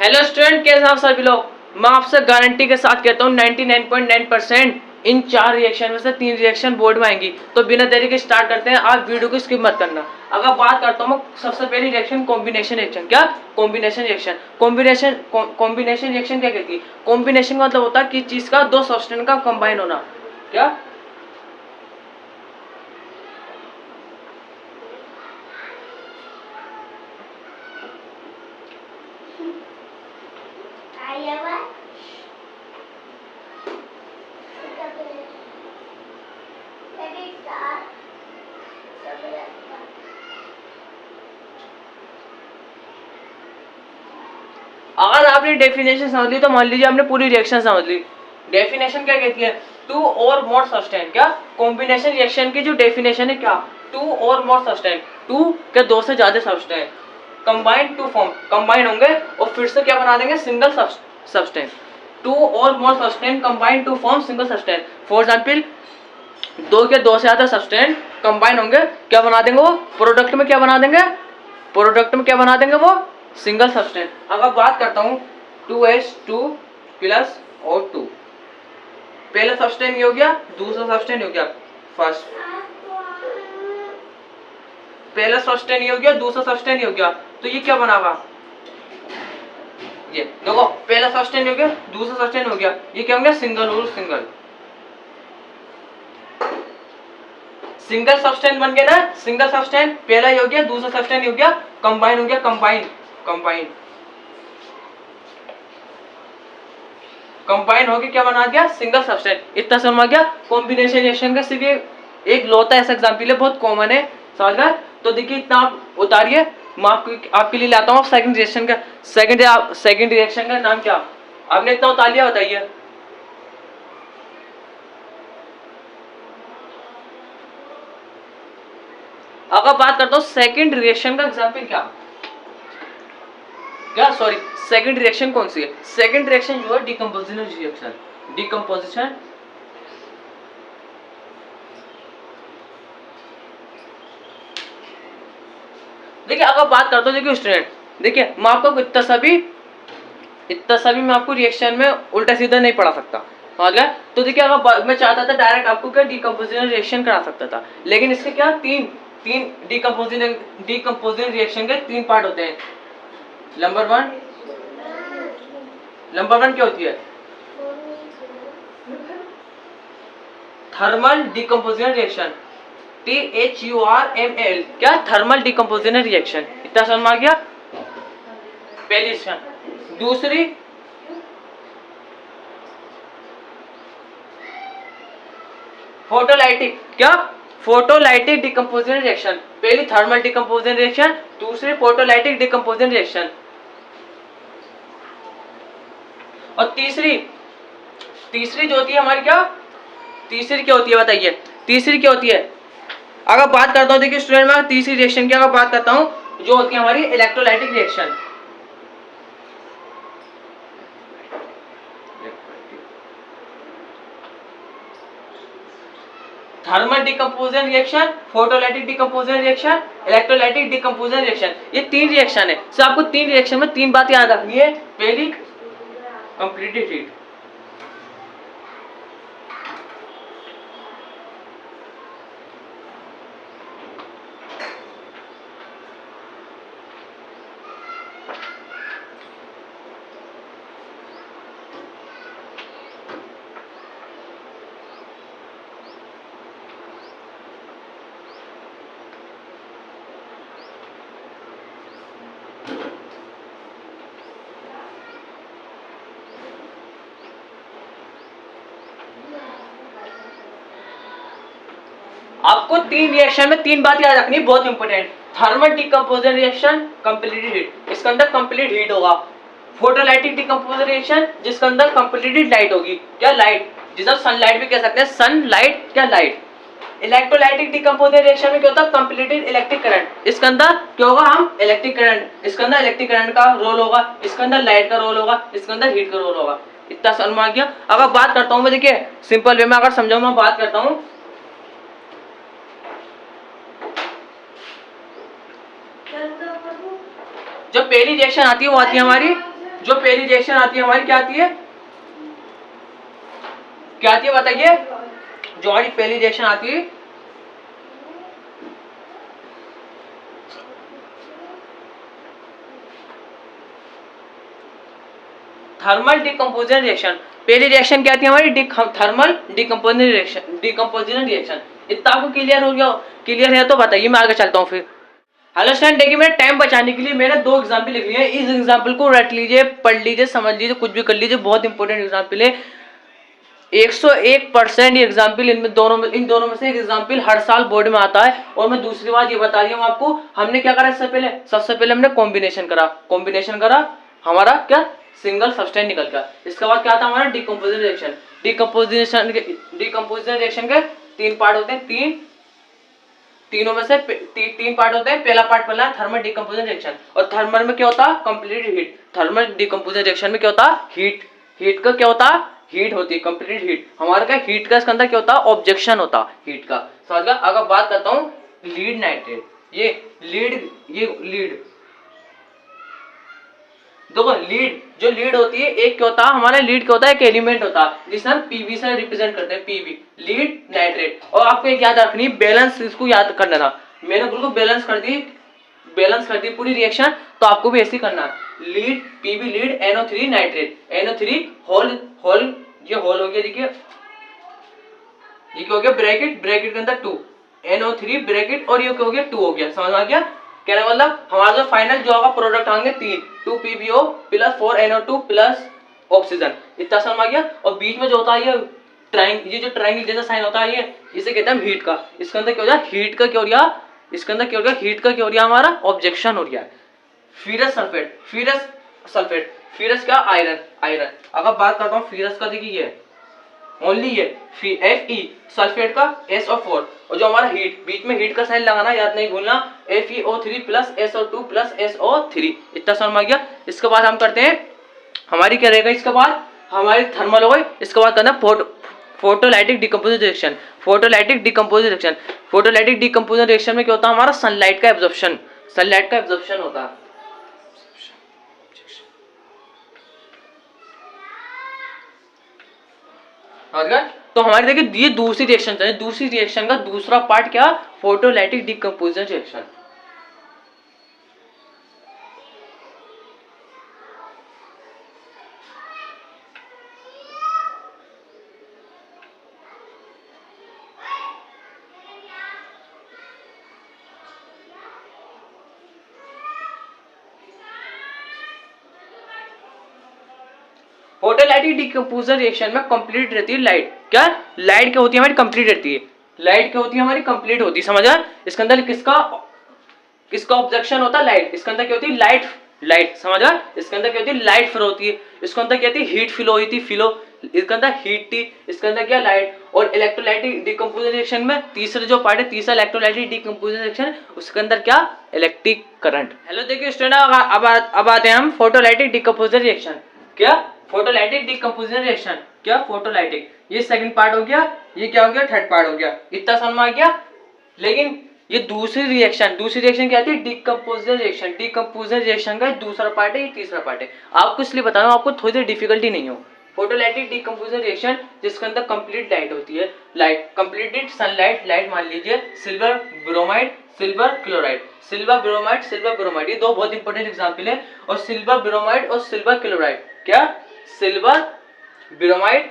Hello student, कैसे आप सभी लोग। मैं आपसे गारंटी के साथ कहता हूँ 99.9% इन 4 रिएक्शन में से 3 रिएक्शन बोर्ड में आएंगी। तो बिना देरी के स्टार्ट करते हैं। आप वीडियो को स्किप मत करना। अगर बात करता हूँ सबसे पहली रिएक्शन कॉम्बिनेशन रिएक्शन। क्या कॉम्बिनेशन रिएक्शन? कॉम्बिनेशन रिएक्शन क्या कहती है? कॉम्बिनेशन का मतलब होता है कि चीज का दो सब्सटेंस का कंबाइन होना। क्या अगर आपने डेफिनेशन समझ ली तो मान लीजिए आपने पूरी रिएक्शन समझ ली। डेफिनेशन क्या कहती है? टू और मोर सब्सटेंस। क्या कॉम्बिनेशन रिएक्शन की जो डेफिनेशन है, क्या टू और मोर सब्सटेंस, टू के दो से ज्यादा substance combine to form, combine होंगे और फिर से क्या बना देंगे? Single substance. टू और more substance combine to form single substance. For example दो के दो से ज्यादा सब्सटेंस कंबाइन होंगे, क्या बना देंगे? वो प्रोडक्ट में क्या बना देंगे? प्रोडक्ट में क्या बना देंगे? वो सिंगल सब्सटेंस। अगर बात करता हूं 2H2 प्लस O2, पहला सब्सटेंस ये हो गया, दूसरा सब्सटेंस हो गया फर्स्ट, पहला सब्सटेंस ये हो गया, दूसरा सब्सटेंस ये हो गया। तो ये क्या बनागा? ये देखो, पहला सब्सटेंस हो गया, दूसरा सब्सटेंस हो गया, ये क्या हो गया? सिंगल और सिंगल। सिंगल सब्सटेंस बन गया ना, सिंगल सब्सटेंस पहला ये हो गया, दूसरा सब्सटेंस हो गया, कंबाइन हो गया, कंबाइन कंबाइन कंबाइन होके क्या बना दिया? Single substance. इतना समझ गया। कॉम्बिनेशन रिएक्शन का सिर्फ एक लौता ऐसा एग्जांपल है, बहुत कॉमन है, समझ गए? तो देखिए इतना आप उतारिए। मैं आपके लिए लाता हूँ सेकंड रिएक्शन का। सेकंड रिएक्शन का नाम क्या? आपने इतना उतार लिया, बताइए। अगर बात करता हूँ सेकंड रिएक्शन का एग्जांपल क्या सॉरी, सेकंड रिएक्शन कौन सी है? सेकंड रिएक्शन जो है डिकम्पोजिशन रिएक्शन। डिकम्पोजिशन देखिए, अगर बात करता हूँ, देखिए स्टूडेंट, देखिए मैं आपको इतना सभी मैं आपको रिएक्शन में उल्टा सीधा नहीं पढ़ा सकता, समझ गए? तो देखिए, अगर मैं चाहता था डायरेक्ट आपको क्या डिकम्पोजिशन रिएक्शन करा सकता था, लेकिन इसके क्या तीन तीन डिकम्पोजिशन रिएक्शन के तीन पार्ट होते हैं। नंबर वन क्या होती है? Thermal decomposition reaction, THURML। क्या? Thermal decomposition reaction. इतना समझ में आ गया? पहली रिएक्शन। दूसरी फोटोलाइटिक। क्या? Photolytic decomposition reaction. पहली थर्मल डिकम्पोजिशन रिएक्शन, दूसरी फोटोलाइटिक डिकम्पोजिशन रिएक्शन। और तीसरी जो होती है हमारी, क्या तीसरी क्या होती है? बताइए, तीसरी क्या होती है? अगर बात करता हूं, देखिए स्टूडेंट, मैं तीसरी रिएक्शन की अगर बात करता हूं, जो होती है हमारी electrolytic reaction. Thermal decomposition reaction, photolytic decomposition reaction, electrolytic decomposition reaction. ये तीन रिएक्शन है। सो आपको तीन रिएक्शन में तीन बात याद रखनी है। पहली, कंप्लीटेड हीट। आपको तीन रिएक्शन में तीन बात याद रखनी है, बहुत important. Thermal decomposition reaction, completed heat, इसके अंदर कंप्लीट हीट होगा। फोटोलाइटिक डिकम्पोजिशन रिएक्शन, जिसके अंदर कंप्लीटेड लाइट होगी। क्या? लाइट, जिसे सनलाइट भी कह सकते हैं, सनलाइट। क्या? लाइट। इलेक्ट्रोलाइटिक डिकम्पोजिशन रिएक्शन में क्या होता है? Completed electric current. इसके अंदर क्या होगा? हम इलेक्ट्रिक करंट, इसके अंदर इलेक्ट्रिक करंट का रोल होगा, इसके अंदर लाइट का रोल होगा, इसके अंदर हीट का रोल होगा। इतना समझ में आ गया? अगर बात करता हूं मैं, देखिए सिंपल वे में अगर समझाऊं, मैं बात करता हूं, जो पहली रिएक्शन आती है वो आती है हमारी जो पहली रिएक्शन आती है हमारी क्या आती है, क्या आती है बताइए, जो हमारी पहली रिएक्शन आती है थर्मल डिकम्पोजिशन रिएक्शन। पहली रिएक्शन क्या थी हमारी, थर्मल डिकम्पोजिशन रिएक्शन। इतना आपको क्लियर हो गया, क्लियर है तो बताइए, मैं आगे चलता हूँ फिर। हेलो स्टूडेंट, देखिए मैंने टाइम बचाने के लिए मैंने 2 एग्जाम्पल लिख लिए हैं। इस एग्जाम्पल को रट लीजिए, पढ़ लीजिए, समझ लीजिए, कुछ भी कर लीजिए, बहुत इंपॉर्टेंट एग्जाम्पल है। 101% ये एग्जाम्पल इन दोनों में से एक एग्जाम्पल हर साल बोर्ड में आता है। और मैं दूसरी बात ये बता रही हूँ आपको, हमने क्या करा इससे पहले, सबसे पहले हमने कॉम्बिनेशन करा, हमारा क्या सिंगल सब्सटेंस निकल गया। इसके बाद क्या था हमारा डिकम्पोजिशन रिएक्शन। डिकम्पोजिशन रिएक्शन के 3 पार्ट होते हैं, तीनों में से 3 पार्ट होते हैं। पहला थर्मल डिकम्पोजिशन रिएक्शन, और थर्मल में क्या होता है complete heat. Thermal decomposition reaction में क्या होता है हीट का क्या होता है, हीट होती है कंप्लीट हीट। हमारे का हीट का इसके अंदर क्या होता है ऑब्जेक्शन होता है हीट का, समझ गया। अगर बात करता हूँ लीड नाइट्रेट, ये लीड देखो, जो लीड होती है, एक क्या होता है हमारा लीड क्या होता है, एक एलिमेंट होता है जिसे हम पीवी से रिप्रेजेंट करते हैं, पीवी लीड नाइट्रेट। और आपको एक याद रखनी है, बैलेंस, इसको याद कर लेना, मैंने बिल्कुल बैलेंस कर दी पूरी रिएक्शन, तो आपको भी ऐसे करना है। Lead Pb lead NO3 nitrate, NO3 whole ये होल हो गया, देखिए ये क्या हो गया ब्रैकेट के अंदर 2 NO3 ब्रैकेट, और ये क्या हो गया 2 हो गया, समझ आ गया। कहने मतलब हमारा जो फाइनल जो होगा प्रोडक्ट होंगे 2 PbO plus 4 NO2 plus oxygen, इतना समझ आ गया। और बीच में जो होता है ये जो ट्रायंगल जैसा साइन होता है, ये इसे कहते हैं हीट का। इसके अंदर क्या हो गया हीट का, क्या हो गया इसके अंदर क्या हो गया हीट का, क्या हो गया हमारा ऑब्जेक्शन हो गया। फेरस क्या आयरन। अगर बात करता हूँ फेरस का, देखिए ओनली ये Fe सल्फेट का SO4, और जो हमारा हीट, बीच में हीट का साइन लगाना, याद नहीं भूलना, FeO3 plus SO2 plus SO3, इतना समझ में आ गया। इसके बाद हम करते हैं, हमारी क्या रहेगा इसके बाद, हमारी थर्मल हो गई। इसके बाद करना photolytic decomposition reaction. Photolytic decomposition reaction में क्या होता है हमारा सनलाइट का एब्जॉर्प्शन होता है। तो हमारे देखिए ये दूसरी रिएक्शन का दूसरा पार्ट क्या, photolytic decomposition reaction. Photolytic decomposition reaction में कंप्लीट रहती है लाइट। क्या लाइट क्या होती है हमारी, कंप्लीट रहती है। लाइट क्या होती है हमारी, कंप्लीट होती है, समझ आया। इसके अंदर किसका ऑब्जेक्शन होता है, लाइट। इसके अंदर क्या होती है लाइट, समझ आया। इसके अंदर क्या होती है लाइट फ्लो होती है। इसके अंदर क्या होती है हीट फ्लो हुई थी, इसके अंदर हीट थी, इसके अंदर क्या लाइट। और इलेक्ट्रोलाइटिक डिकम्पोजिशन रिएक्शन में तीसरा जो पार्ट है, तीसरा इलेक्ट्रोलाइटिक डिकम्पोजिशन रिएक्शन, उसके अंदर क्या इलेक्ट्रिक करंट। हेलो देखिए स्टूडेंट, अब आते हैं हम फोटोलाइटिक डिकम्पोजिशन रिएक्शन। क्या फोटोलाइटिक डिकम्पोजिशन रिएक्शन, क्या फोटोलाइटिक, ये सेकंड पार्ट हो गया, ये क्या हो गया थर्ड पार्ट हो गया, इतना समझ में आ गया। लेकिन ये दूसरी रिएक्शन क्या आती है, डिकम्पोजिशन रिएक्शन का दूसरा पार्ट है, ये तीसरा पार्ट है। आपको इसलिए बता रहा हूँ, आपको थोड़ी सी डिफिकल्टी नहीं हो। फोटोलाइटिक डिकम्पोजिशन रिएक्शन जिसके अंदर कंप्लीट लाइट होती है, कंप्लीटेड सनलाइट, लाइट मान लीजिए silver bromide, silver chloride, silver bromide, ये 2 बहुत इंपॉर्टेंट एग्जांपल है। और सिल्वर ब्रोमाइड और सिल्वर क्लोराइड, क्या सिल्वर ब्रोमाइड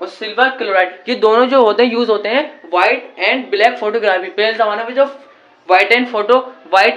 और सिल्वर क्लोराइड, ये दोनों जो होते हैं यूज होते हैं व्हाइट एंड ब्लैक फोटोग्राफी। पहले जमाने में जो व्हाइट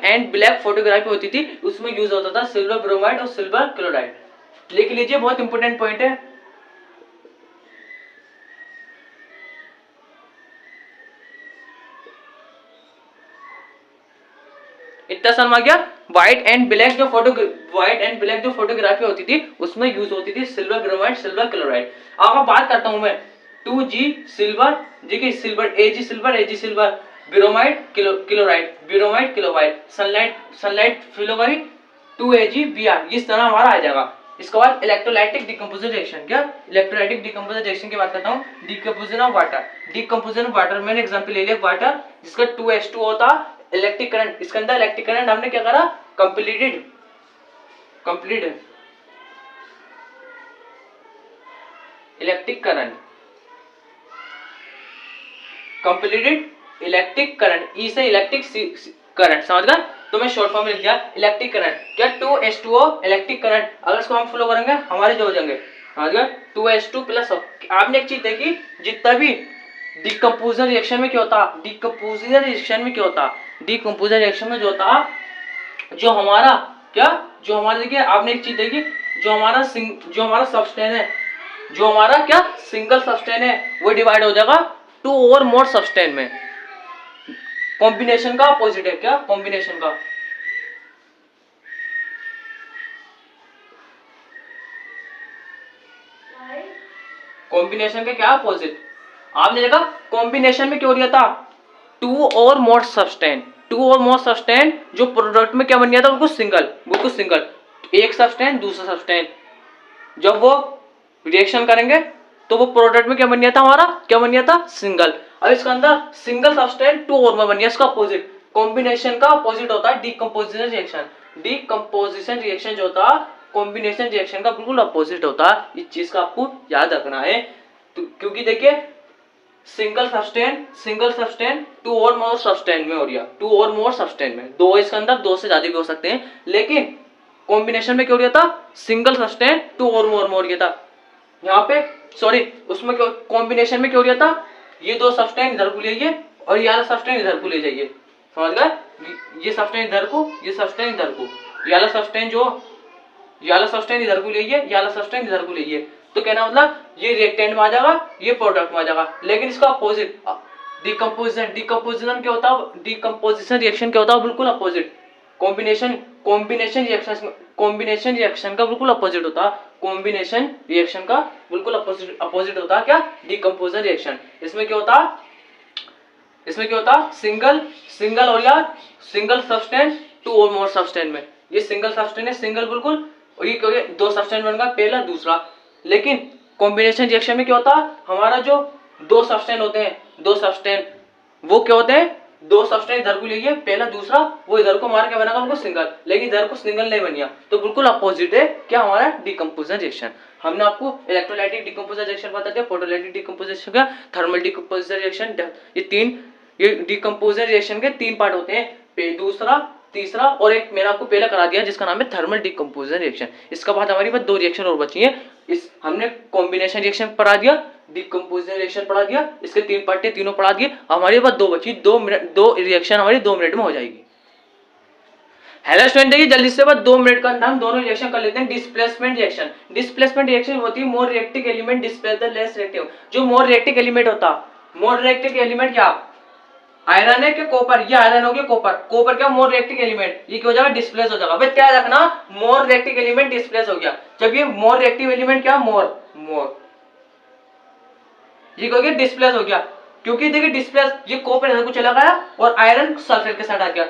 एंड ब्लैक फोटोग्राफी होती थी, उसमें यूज होता था सिल्वर ब्रोमाइड और सिल्वर क्लोराइड। लिख लीजिए, बहुत इंपॉर्टेंट पॉइंट है। इतना समझ आ गया। व्हाइट एंड ब्लैक जो फोटोग्राफी होती थी, उसमें यूज होती थी सिल्वर ब्रोमाइड, सिल्वर क्लोराइड। अब बात करता हूं मैं 2G silver, silver Ag silver, bromide chloride, sunlight फिलोगरी 2AgBr, इस तरह हमारा आ जाएगा। इसके बाद इलेक्ट्रोलाइटिक डिकम्पोजिशन रिएक्शन, क्या इलेक्ट्रोलाइटिक डिकम्पोजिशन रिएक्शन की बात करता हूँ। डिकम्पोजिशन ऑफ वाटर, मैंने एग्जांपल ले लिया वाटर, जिसका 2H2 होता इलेक्ट्रिक करंट। इसके अंदर इलेक्ट्रिक करंट हमने क्या करा, completed electric current, completed electric current, E से इलेक्ट्रिक करंट, समझ गए? तो मैं शॉर्ट फॉर्म में लिख दिया इलेक्ट्रिक करंट, क्या 2H2O इलेक्ट्रिक करंट, अगर इसको हम फ्लो करेंगे हमारे जो हो जाएंगे, समझ गए? 2H2 plus. आपने एक चीज देखी, जितना भी डिकम्पोजन रिएक्शन में क्या होता, डिकम्पोजन रिएक्शन में क्या होता, डिकम्पोजन रिएक्शन में जो होता, जो हमारा क्या, जो हमारा देखिए आपने एक चीज देखी, जो हमारा सब्सटेंस है, जो हमारा क्या सिंगल सब्सटेंस है, वो डिवाइड हो जाएगा 2 और मोर सब्सटेंस में। कॉम्बिनेशन का अपोजिट है क्या, कॉम्बिनेशन का, कॉम्बिनेशन का क्या अपोजिट, आपने देखा कॉम्बिनेशन में क्या हो रहा था, 2 और मोर सब्सटेंस, 2 और मोर सब्सटेंस जो प्रोडक्ट में क्या बन गया था, बिल्कुल सिंगल, एक सब्सटेंस दूसरा सब्सटेंस, जब वो रिएक्शन करेंगे तो वो प्रोडक्ट में क्या बन गया था, हमारा क्या बन गया था, सिंगल। अब इसके अंदर सिंगल सब्सटेंस 2 और में बन गया, इसका अपोजिट, कॉम्बिनेशन का अपोजिट होता है डिकम्पोजिशन रिएक्शन। डिकम्पोजिशन रिएक्शन जो होता है कॉम्बिनेशन रिएक्शन का बिल्कुल अपोजिट होता है, इस चीज का आपको याद रखना है। तो क्योंकि देखिए सिंगल सब्सटेंस 2 और मोर सब्सटेंस में हो रहा, 2 और मोर सब्सटेंस में, 2 इसके अंदर 2 से ज्यादा भी हो सकते हैं, लेकिन कॉम्बिनेशन में क्या हो रहा था, सिंगल सब्सटेंस 2 और मोर में हो रहा था। यहाँ पे सॉरी, उसमें कॉम्बिनेशन में क्या हो रहा था, ये 2 सब्सटेंस इधर को ले जाइए और ये वाला सब्सटेंस इधर को ले जाइए, समझ गए? ये सब्सटेंस इधर को, ये सब्सटेंस इधर को, ये वाला सब्सटेंस इधर को ले जाइए, ये वाला सब्सटेंस इधर को ले जाइए, तो कहना मतलब ये रिएक्टेंट में आ जाएगा, ये प्रोडक्ट में आ जाएगा। लेकिन इसका अपोजिट डिकम्पोजिशन क्या होता है, डिकम्पोजिशन रिएक्शन क्या होता है, बिल्कुल अपोजिट। कॉम्बिनेशन रिएक्शन का बिल्कुल अपोजिट होता है, कॉम्बिनेशन रिएक्शन का बिल्कुल अपोजिट होता है क्या, डिकम्पोजिशन रिएक्शन। इसमें क्या होता, सिंगल और या सिंगल सब्सटेंस 2 और मोर सब्सटेंस में, ये सिंगल सब्सटेंस है, सिंगल बिल्कुल, और ये 2 सब्सटेंस बन गया, पहला दूसरा। लेकिन कॉम्बिनेशन रिएक्शन में क्या होता है, हमारा जो 2 सब्सटेंस होते हैं, 2 सब्सटेंस वो क्या होते हैं, 2 सब्सटेंस इधर को लिए, पहला दूसरा, वो इधर को मार के बना बिल्कुल सिंगल, लेकिन इधर को सिंगल नहीं बनिया, तो बिल्कुल अपोजिट है क्या, हमारा डिकम्पोजिशन रिएक्शन। हमने आपको इलेक्ट्रोलाइटिक डिकम्पोजिशन रिएक्शन बता दिया, फोटोलाइटिक डिकम्पोजिशन का, थर्मल डिकम्पोजिशन रिएक्शन, ये डिकम्पोजिशन रिएक्शन के 3 पार्ट होते हैं, दूसरा, तीसरा और एक मैंने आपको पहले करा दिया जिसका नाम है थर्मल डिकम्पोजिशन रिएक्शन। इसका बाद हमारी बस 2 रिएक्शन और बची हैं। इस हमने कॉम्बिनेशन रिएक्शन पढ़ा दिया, डिकम्पोजिशन रिएक्शन पढ़ा दिया, इसके 3 पार्ट थे, तीनों पढ़ा दिए, हमारे पास 2 बची, 2 रिएक्शन हमारी 2 मिनट में हो जाएगी। हेलो स्टूडेंट, देखिए जल्दी से बस 2 मिनट का अंदर हम दोनों रिएक्शन कर लेते हैं। डिस्प्लेसमेंट रिएक्शन होती है more reactive element displace the less reactive. जो मोर रिएक्टिव एलिमेंट होता, मोर रिएक्टिव एलिमेंट क्या, आयरन है कि कॉपर, ये आयरन हो गया कॉपर क्या मोर रिएक्टिव एलिमेंट, ये क्या हो जाएगा, डिस्प्लेस हो जाएगा। भाई क्या रखना, मोर रिएक्टिव एलिमेंट डिस्प्लेस हो गया, जब ये मोर रिएक्टिव एलिमेंट क्या मोर ये क्या हो गया, डिस्प्लेस हो गया, क्योंकि देखिए डिस्प्लेस, ये कॉपर इधर को चला गया और आयरन सल्फेट के साथ आ गया।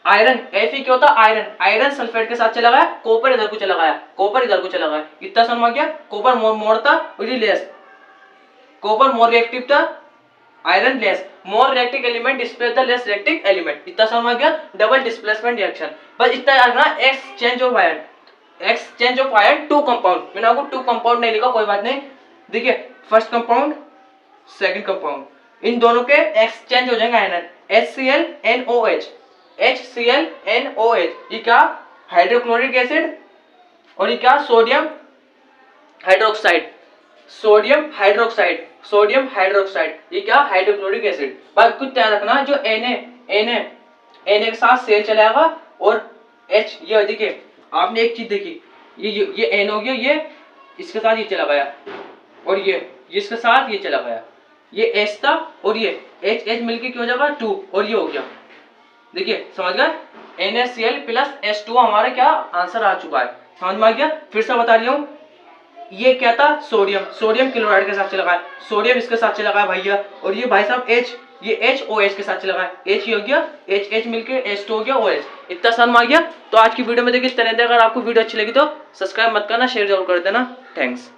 आयरन Fe क्या होता है, आयरन सल्फेट के साथ चला गया, कॉपर इधर को चला गया, इतना समझ गया। कॉपर मोर था और ये लेस, कॉपर मोर रिएक्टिव था, iron less, more reactive element displace the less reactive element, इतना समझ गया। डबल डिस्प्लेसमेंट रिएक्शन, बस इतना याद रखना, एक्सचेंज ऑफ आयरन 2 कंपाउंड, मैंने आपको 2 कंपाउंड नहीं लिखा, कोई बात नहीं। देखिए फर्स्ट कंपाउंड, सेकंड कंपाउंड, इन दोनों के एक्सचेंज हो जाएंगे आयरन, HClNOH, ये क्या, हाइड्रोक्लोरिक एसिड, और ये क्या, सोडियम हाइड्रोक्साइड, ये क्या, हाइड्रोक्लोरिक एसिड। बात कुछ ध्यान रखना, जो Na के साथ सेल चलाएगा, और H, ये देखिए आपने एक चीज देखी, ये N हो गया, ये इसके साथ ये चला गया, और ये इसके साथ ये चला गया, ये H था और ये H मिलके क्या हो जाएगा 2, और ये हो गया, देखिए समझ गए, NaCl प्लस H2 हमारा क्या आंसर आ चुका है, समझ में आ गया। फिर से बता रही हूँ, ये क्या था, सोडियम क्लोराइड के साथ चला गया, सोडियम इसके साथ चला गया भैया, और ये भाई साहब H, ये HOH के साथ चला गया, H हो गया, H मिलके H2 हो गया OH, इतना समझ में आ गया। तो आज की वीडियो में देखिए इस तरह से, अगर आपको वीडियो अच्छी लगी तो सब्सक्राइब मत करना, शेयर जरूर कर देना, थैंक्स।